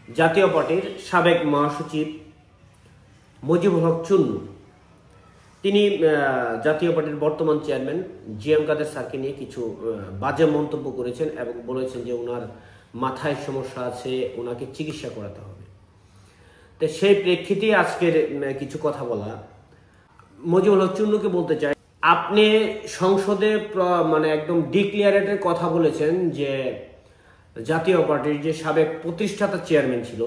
জাতীয় পার্টির সাবেক মহাসচিব মুজিবুল হক চুন্নু তিনি জাতীয় পার্টির বর্তমান চেয়ারম্যান জিএম কাদের স্যারকে নিয়ে কিছু বাজে মন্তব্য করেছেন এবং বলেছেন যে ওনার মাথায় সমস্যা আছে, ওনাকে চিকিৎসা করাতে হবে। তো সেই প্রেক্ষিতে আজকের কিছু কথা বলা। মুজিবুল হক চুন্নুকে বলতে চাই, আপনি সংসদে মানে একদম ডিক্লিয়ারেটের কথা বলেছেন যে জাতীয় পার্টির যে সাবেক প্রতিষ্ঠাতা চেয়ারম্যান ছিল,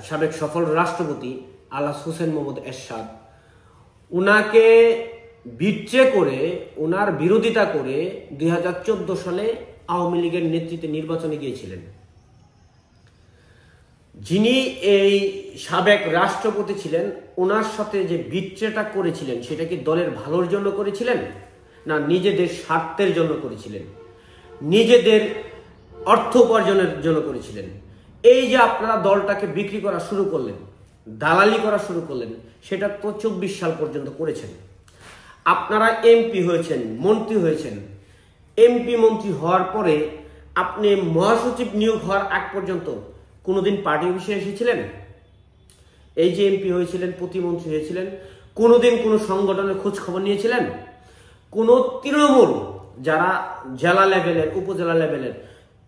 সাবেক সফল রাষ্ট্রপতি আল্লাহ হোসেন মোহাম্মদ এরশাদ, উনাকে বিট্রে করে ওনার বিরোধিতা করে 2014 সালে আওয়ামী লীগের নেতৃত্বে নির্বাচনে গিয়েছিলেন। যিনি এই সাবেক রাষ্ট্রপতি ছিলেন, ওনার সাথে যে বিট্রেটা করেছিলেন সেটা কি দলের ভালোর জন্য করেছিলেন না নিজেদের স্বার্থের জন্য করেছিলেন, নিজেদের অর্থ উপার্জনের জন্য করেছিলেন? এই যে আপনারা দলটাকে বিক্রি করা শুরু করলেন, দালালি করা শুরু করলেন, সেটা তো 24 সাল পর্যন্ত করেছেন। আপনারা এমপি হয়েছেন, মন্ত্রী হয়েছেন। এমপি মন্ত্রী হওয়ার পরে আপনি মহাসচিব নিয়োগ হওয়ার আগ পর্যন্ত কোনোদিন পার্টি অফিসে এসেছিলেন? এই যে এমপি হয়েছিলেন, প্রতিমন্ত্রী হয়েছিলেন, কোনোদিন কোনো সংগঠনের খোঁজ খবর নিয়েছিলেন? কোনো তৃণমূল যারা জেলা লেভেলের, উপজেলা লেভেলের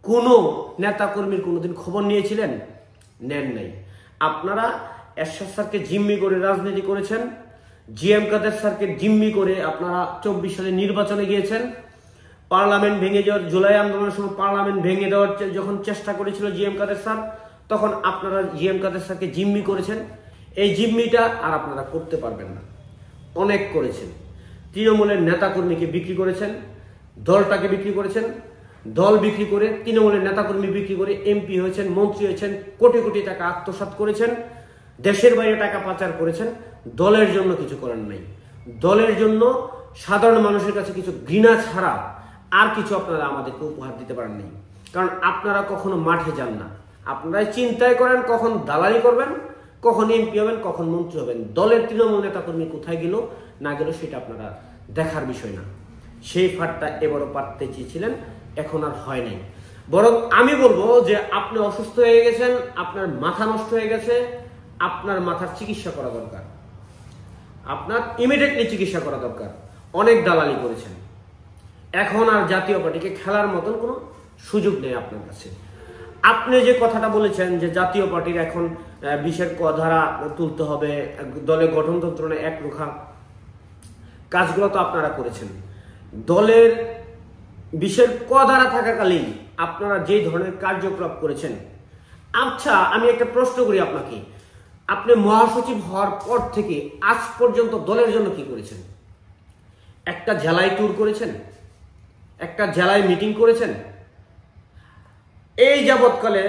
কোনো নেতাকর্মীর কোনোদিন খবর নিয়েছিলেন? নেন নাই। আপনারা এরশাদ স্যারকে জিম্মি করে রাজনীতি করেছেন, জিএম কাদের স্যারকে জিম্মি করে আপনারা 24 সালে নির্বাচনে গিয়েছেন। পার্লামেন্ট ভেঙে যাওয়ার, জুলাই আন্দোলনের সময় পার্লামেন্ট ভেঙে দেওয়ার যখন চেষ্টা করেছিল জিএম কাদের স্যার, তখন আপনারা জিএম কাদের স্যারকে জিম্মি করেছেন। এই জিম্মিটা আর আপনারা করতে পারবেন না। অনেক করেছেন। তৃণমূলের নেতাকর্মীকে বিক্রি করেছেন, দলটাকে বিক্রি করেছেন, দল বিক্রি করে তৃণমূলের নেতাকর্মী বিক্রি করে এমপি হয়েছেন, মন্ত্রী হয়েছেন, কোটি কোটি টাকা আত্মসাৎ করেছেন, দেশের বাইরে টাকা পাচার করেছেন। দলের জন্য কিছু করেন নাই। দলের জন্য সাধারণ মানুষের কাছে কিছু ঘৃণা ছাড়া আর কিছু আপনারা আমাদেরকে উপহার দিতে পারেন নাই। কারণ আপনারা কখনো মাঠে যান না। আপনারাই চিন্তায় করেন কখন দালালি করবেন, কখন এমপি হবেন, কখন মন্ত্রী হবেন। দলের তৃণমূল নেতাকর্মী কোথায় গেল না গেল সেটা আপনারা দেখার বিষয় না। সেই ফাটটা এবারও পারতে চেয়েছিলেন, এখন আর হয় নাই। বরং আমি বলবো যে আপনি অসুস্থ হয়ে গেছেন, আপনার মাথা নষ্ট হয়ে গেছে, আপনার মাথার চিকিৎসা করা দরকার, আপনার ইমিডিয়েটলি চিকিৎসা করা দরকার। অনেক দালালি করেছেন, এখন আর জাতীয় পার্টিকে খেলার মতন কোনো সুযোগ নেই আপনার কাছে। আপনি যে কথাটা বলেছেন যে জাতীয় পার্টির এখন বিশের ধারা তুলতে হবে, দলের গঠনতন্ত্র একরোখা, কাজগুলো তো আপনারা করেছেন। দলের বিশের ধারা থাকাকালীন আপনারা যে ধরনের কার্যকলাপ করেছেন, আচ্ছা আমি একটা প্রশ্ন করি আপনাকে, আপনি মহাসচিব হওয়ার পর থেকে আজ পর্যন্ত দলের জন্য কি করেছেন? একটা জেলায় ট্যুর করেছেন? একটা জেলায় মিটিং করেছেন? এই যাবৎকালে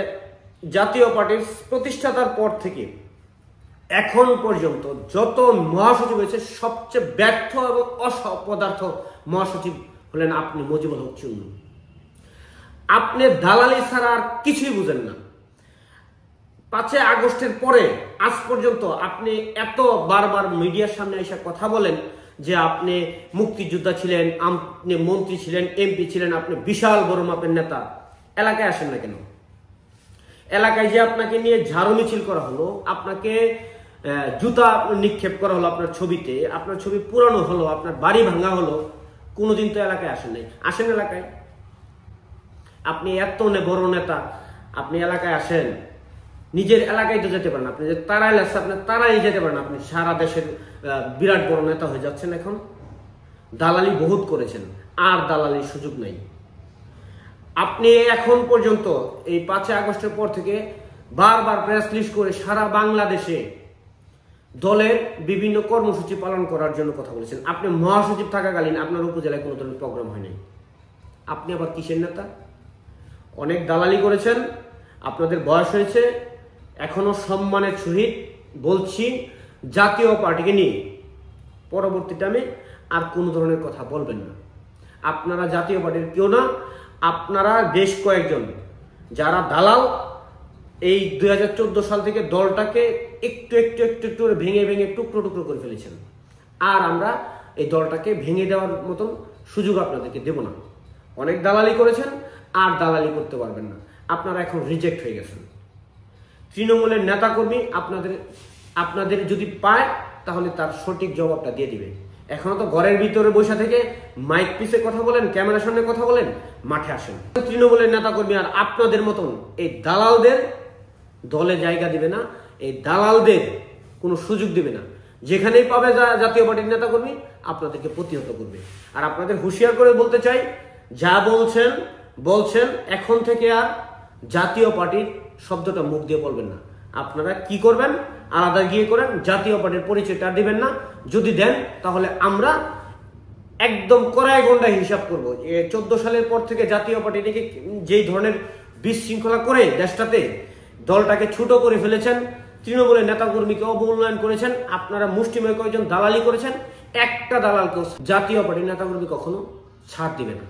জাতীয় পার্টির প্রতিষ্ঠাতার পর থেকে এখন পর্যন্ত যত মহাসচিব হয়েছে, সবচেয়ে ব্যর্থ এবং অপদার্থ মহাসচিব হলেন আপনি, মুজিবুল হক চুন্নু। আপনি দালালি ছাড়া আর কিছুই বুঝেন না। 5 আগস্টের পরে আজ পর্যন্ত আপনি এত বারবার মিডিয়ার সামনে এসে কথা বলেন যে আপনি মুক্তিযোদ্ধা ছিলেন, আপনি মন্ত্রী ছিলেন, এমপি ছিলেন, আপনি বিশাল বড় মাপের নেতা। এলাকায় আসেন না কেন? এলাকায় যে আপনাকে নিয়ে ঝাড়ু মিছিল করা হলো, আপনাকে জুতা নিক্ষেপ করা হলো আপনার ছবিতে, আপনার ছবি পুরানো হলো, আপনার বাড়ি ভাঙা হলো, কোনোদিন তো এলাকায় আসেন নাই। আসেন এলাকায়। আপনি এত বড় নেতা, আপনি এলাকায় আসেন। নিজের এলাকায় তো যেতে পারেন। আপনি যে তারাই লাগছে, আপনি তারাই যেতে পারেন। আপনি সারা দেশের বিরাট বড় নেতা হয়ে যাচ্ছেন। এখন দালালি বহুত করেছেন, আর দালালির সুযোগ নাই। আপনি এখন পর্যন্ত এই 5 আগস্টের পর থেকে বারবার প্রেস লিস্ট করে সারা বাংলাদেশে দলের বিভিন্ন কর্মসূচি পালন করার জন্য কথা বলেছেন। আপনি মহাসচিব থাকাকালীন আপনার উপজেলায় কোনো ধরনের প্রোগ্রাম হয় নাই। আপনি আবার কিসের নেতা? অনেক দালালি করেছেন, আপনাদের বয়স হয়েছে। এখনো সম্মানের সহিত বলছি, জাতীয় পার্টিকে নিয়ে পরবর্তী টাইমে আর কোনো ধরনের কথা বলবেন না। আপনারা জাতীয় পার্টির কেউ না। আপনারা বেশ কয়েকজন যারা দালাল, এই 2014 সাল থেকে দলটাকে একটু একটু একটু একটু ভেঙে ভেঙে টুকরো টুকরো করে ফেলেছেন। আর আমরা এই দলটাকে ভেঙে দেওয়ার মতন সুযোগ আপনাদেরকে দেব না। অনেক দালালি করেছেন, আর দালালি করতে পারবেন না। আপনারা এখন রিজেক্ট হয়ে গেছেন। তৃণমূলের নেতাকর্মী আপনাদের যদি পায় তাহলে তার সঠিক জবাবটা দিয়ে দিবে। এখনো তো ঘরের ভিতরে বসে থেকে মাইক পিছে কথা বলেন, ক্যামেরার সামনে কথা বলেন, মাঠে আসেন। তৃণমূলের নেতাকর্মী আর আপনাদের মতন এই দালালদের দলে জায়গা দিবে না, এই দালালদের কোনো সুযোগ দিবে না। যেখানেই পাবে জাতীয় পার্টির নেতাকর্মী আপনাদেরকে প্রতিহত করবে। আর আপনাদের হুঁশিয়ার করে বলতে চাই, যা বলছেন এখন থেকে আর জাতীয় পার্টির শব্দটা মুখ দিয়ে বলবেন না। আপনারা কি করবেন, আলাদা গিয়ে করেন, জাতীয় পার্টির পরিচয়টা দিবেন না। যদি দেন তাহলে আমরা একদম কড়াই গন্ডায় হিসাব করবো। 14 সালের পর থেকে জাতীয় পার্টি থেকে যেই ধরনের বিশৃঙ্খলা করে দেশটাতে দলটাকে ছোট করে ফেলেছেন, তৃণমূলের নেতাকর্মীকে অবমূল্যায়ন করেছেন, আপনারা মুষ্টিমেয় কয়েকজন দালালি করেছেন, একটা দালালকেও জাতীয় পার্টির নেতাকর্মী কখনো ছাড় দিবে না।